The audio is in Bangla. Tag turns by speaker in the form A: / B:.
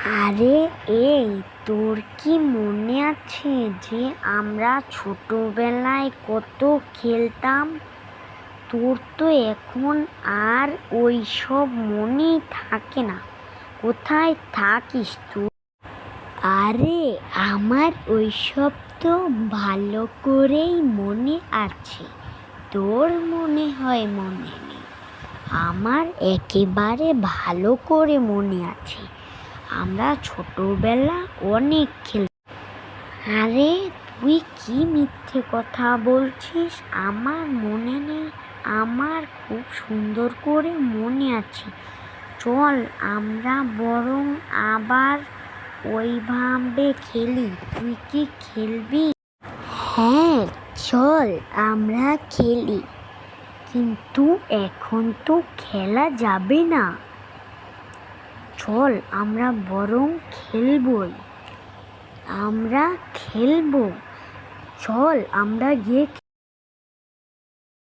A: আরে এই তোর কি মনে আছে যে আমরা ছোটবেলায় কত খেলতাম? তোর তো এখন আর ওই সব মনেই থাকে না। কোথায় থাকিস তুই? আরে আমার ওইসব তো ভালো করেই মনে আছে, তোর মনে হয় মনে নেই। আমার একেবারে ভালো করে মনে আছে, আমরা ছোটবেলা অনেক খেলতাম। আরে তুই কি মিথ্যে কথা বলছিস? আমার মনে নেই, আমার খুব সুন্দর করে মনে আছে। চল আমরা বরং আবার ওইভাবে খেলি, তুই কি খেলবি? হ্যাঁ চল আমরা খেলি, কিন্তু এখন তো খেলা যাবে না। চল আমরা বরং খেলবো, চল আমরা গিয়ে